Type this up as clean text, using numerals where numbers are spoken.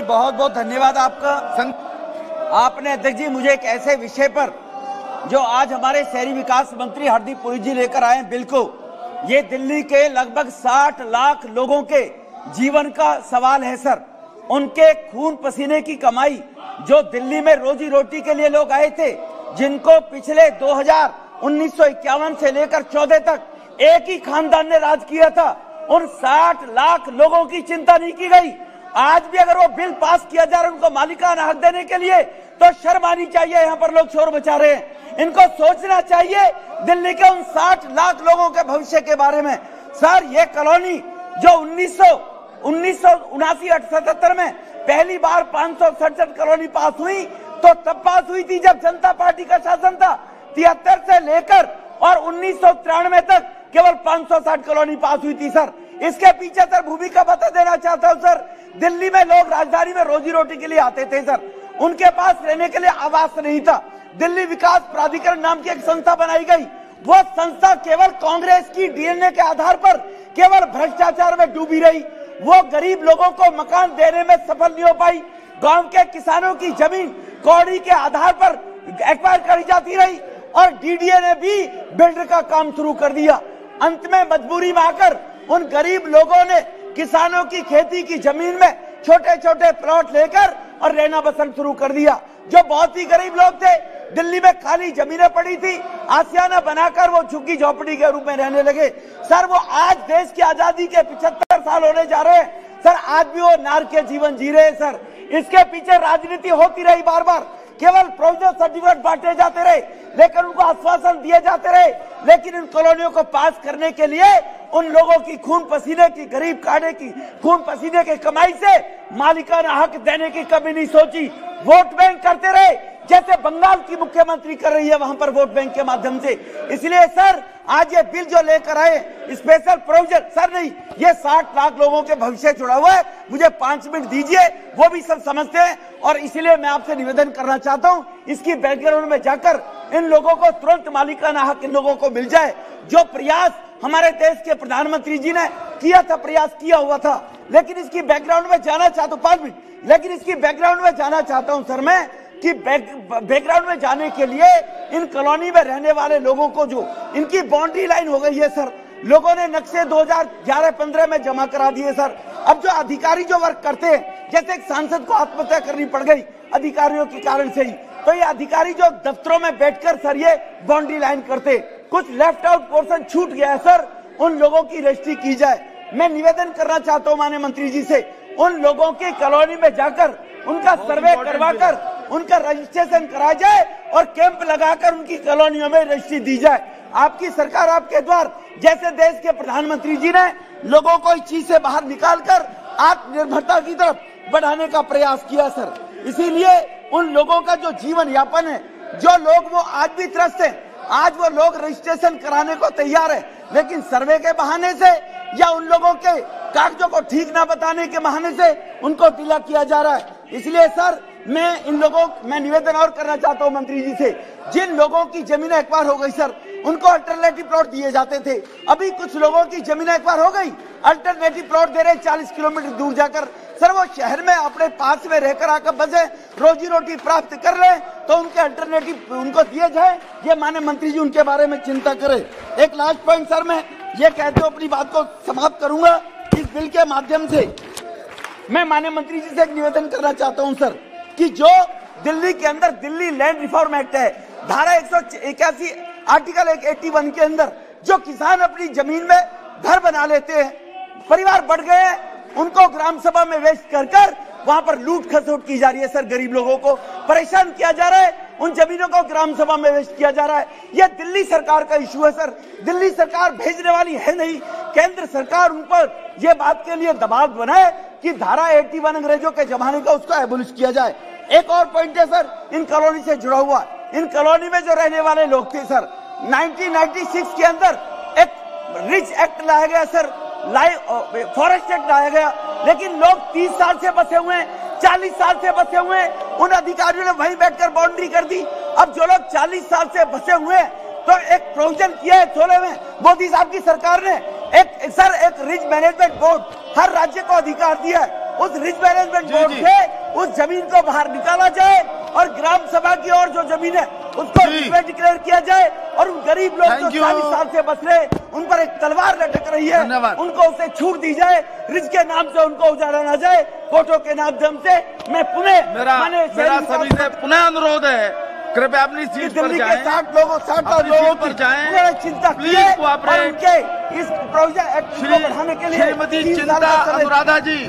बहुत बहुत धन्यवाद आपका। आपने अध्यक्ष जी मुझे एक ऐसे विषय पर जो आज हमारे शहरी विकास मंत्री हरदीप पुरी जी लेकर आए हैं, बिल्कुल ये दिल्ली के लगभग 60 लाख लोगों के जीवन का सवाल है सर। उनके खून पसीने की कमाई, जो दिल्ली में रोजी रोटी के लिए लोग आए थे, जिनको पिछले 1951 से लेकर 14 तक एक ही खानदान ने राज किया था, उन 60 लाख लोगों की चिंता नहीं की गई। आज भी अगर वो बिल पास किया जा रहा है उनको मालिकाना हक देने के लिए, तो शर्म आनी चाहिए। यहाँ पर लोग शोर मचा रहे हैं, इनको सोचना चाहिए दिल्ली के उन 60 लाख लोगों के भविष्य के बारे में। सर ये कॉलोनी जो 1979-78 में पहली बार 567 कॉलोनी पास हुई, तो तब पास हुई थी जब जनता पार्टी का शासन था। 73 से लेकर और 1993 तक केवल 560 कॉलोनी पास हुई थी सर। इसके पीछे सर भूमिका बता देना चाहता हूं सर। दिल्ली में लोग राजधानी में रोजी रोटी के लिए आते थे सर, उनके पास रहने के लिए आवास नहीं था। दिल्ली विकास प्राधिकरण नाम की एक संस्था बनाई गई। वो संस्था केवल कांग्रेस की डीएनए के आधार पर केवल भ्रष्टाचार में डूबी रही। वो गरीब लोगों को मकान देने में सफल नहीं हो पाई। गांव के किसानों की जमीन कौड़ी के आधार पर एक्वायर करी जाती रही और डीडीए ने भी बिल्डर का काम शुरू कर दिया। अंत में मजबूरी में आकर उन गरीब लोगों ने किसानों की खेती की जमीन में छोटे छोटे प्लॉट लेकर और रहना बसना शुरू कर दिया। जो बहुत ही गरीब लोग थे, दिल्ली में खाली जमीनें पड़ी थी, आशियाना बनाकर वो झुग्गी झोपड़ी के रूप में रहने लगे। सर वो आज देश की आजादी के 75 साल होने जा रहे हैं सर, आज भी वो नार के जीवन जी रहे हैं सर। इसके पीछे राजनीति होती रही, बार बार केवल प्रोविजनल सर्टिफिकेट बांटे जाते रहे, लेकिन उनको आश्वासन दिए जाते रहे, लेकिन इन कॉलोनियों को पास करने के लिए उन लोगों की खून पसीने की, गरीब काटे की खून पसीने की कमाई से मालिकाना हक देने की कभी नहीं सोची। वोट बैंक करते रहे, जैसे बंगाल की मुख्यमंत्री कर रही है वहां पर वोट बैंक के माध्यम से। इसलिए सर आज ये बिल जो लेकर आए स्पेशल प्रोविजन, सर नहीं, ये 60 लाख लोगों के भविष्य जुड़ा हुआ है। मुझे 5 मिनट दीजिए, वो भी सब समझते हैं। और इसलिए मैं आपसे निवेदन करना चाहता हूं, इसकी बैकग्राउंड में जाकर इन लोगों को तुरंत मालिकाना हक इन लोगों को मिल जाए। जो प्रयास हमारे देश के प्रधानमंत्री जी ने किया था, प्रयास किया हुआ था, लेकिन इसकी बैकग्राउंड में जाना चाहता हूँ 5 मिनट, लेकिन इसकी बैकग्राउंड में जाना चाहता हूँ सर मैं कि बैकग्राउंड में जाने के लिए इन कॉलोनी में रहने वाले लोगों को जो इनकी बाउंड्री लाइन हो गई है सर, लोगों ने नक्शे 2011-15 में जमा करा दिए सर। अब जो अधिकारी जो वर्क करते हैं, जैसे एक सांसद को आत्महत्या करनी पड़ गई अधिकारियों के कारण से ही, तो ये अधिकारी जो दफ्तरों में बैठकर सर ये बाउंड्री लाइन करते, कुछ लेफ्ट आउट पोर्शन छूट गया है सर, उन लोगों की रजिस्ट्री की जाए। मैं निवेदन करना चाहता हूँ माननीय मंत्री जी से, उन लोगों की कॉलोनी में जाकर उनका सर्वे करवाकर उनका रजिस्ट्रेशन कराया जाए और कैंप लगाकर उनकी कॉलोनियों में रजिस्ट्री दी जाए। आपकी सरकार, आपके द्वार, जैसे देश के प्रधानमंत्री जी ने लोगों को इस चीज से बाहर निकालकर आत्मनिर्भरता की तरफ बढ़ाने का प्रयास किया सर। इसीलिए उन लोगों का जो जीवन यापन है, जो लोग वो आज भी त्रस्त है, आज वो लोग रजिस्ट्रेशन कराने को तैयार है, लेकिन सर्वे के बहाने से या उन लोगों के कागजों को ठीक ना बताने के बहाने से उनको ढीला किया जा रहा है। इसलिए सर मैं निवेदन और करना चाहता हूं मंत्री जी से, जिन लोगों की जमीनें एक्वायर हो गई सर, उनको अल्टरनेटिव प्लॉट दिए जाते थे। अभी कुछ लोगों की जमीनें एक्वायर हो गई, अल्टरनेटिव प्लॉट दे रहे 40 किलोमीटर दूर जाकर। सर वो शहर में अपने पास में रहकर आकर बसे रोजी रोटी प्राप्त कर रहे हैं, तो उनके अल्टरनेटिव उनको दिए जाए। ये माननीय मंत्री जी उनके बारे में चिंता करें। एक लास्ट पॉइंट सर, मैं ये कहते हुए अपनी बात को समाप्त करूंगा। इस बिल के माध्यम से मैं माननीय मंत्री जी से एक निवेदन करना चाहता हूं सर, कि जो दिल्ली के अंदर दिल्ली लैंड रिफॉर्म एक्ट है, धारा 181 आर्टिकल 181 के अंदर जो किसान अपनी जमीन में घर बना लेते हैं, परिवार बढ़ गए हैं, उनको ग्राम सभा में वेस्ट कर वहां पर लूट खसोट की जा रही है सर। गरीब लोगों को परेशान किया जा रहा है, उन जमीनों को ग्राम सभा में वेस्ट किया जा रहा है। यह दिल्ली सरकार का इशू है सर, दिल्ली सरकार भेजने वाली है नहीं। केंद्र सरकार उन पर यह बात के लिए दबाव बनाए कि धारा 81 अंग्रेजों के जमाने का उसको एबोलिश किया जाए। एक और पॉइंट है सर, इन कॉलोनी से जुड़ा हुआ, इन कॉलोनी में जो रहने वाले लोग थे सर, 1996 के अंदर एक रिच एक्ट लाया गया सर, फॉरेस्ट एक्ट लाया गया, लेकिन लोग 30 साल से बसे हुए हैं, 40 साल से बसे हुए हैं, उन अधिकारियों ने वहीं बैठकर बाउंड्री कर दी। अब जो लोग 40 साल से बसे हुए हैं, तो एक प्रोविजन किया है 16 में मोदी साहब की सरकार ने, एक रिच मैनेजमेंट बोर्ड हर राज्य को अधिकार दिया है। उस रिच मैनेजमेंट बोर्ड से उस जमीन को बाहर निकाला जाए और ग्राम सभा की और जो जमीन है उसको डिक्लेयर किया जाए और उन गरीब लोग जो 40 साल से बस रहे उन पर एक तलवार लटक रही है, उनको उसे छूट दी जाए, रिज के नाम से उनको उजाड़ा ना जाए, कोर्टों के माध्यम से। मैं पुनः मेरा सभी से पुनः अनुरोध है, कृपया अपनी सीट पर दिल्ली जाएं, के 60 लोगों 60 लोगों पर जाएं, उन्होंने चिंता की है और उनके इस प्रोजेक्ट को बढ़ाने के लिए श्रीमती चिंता अनुराधा जी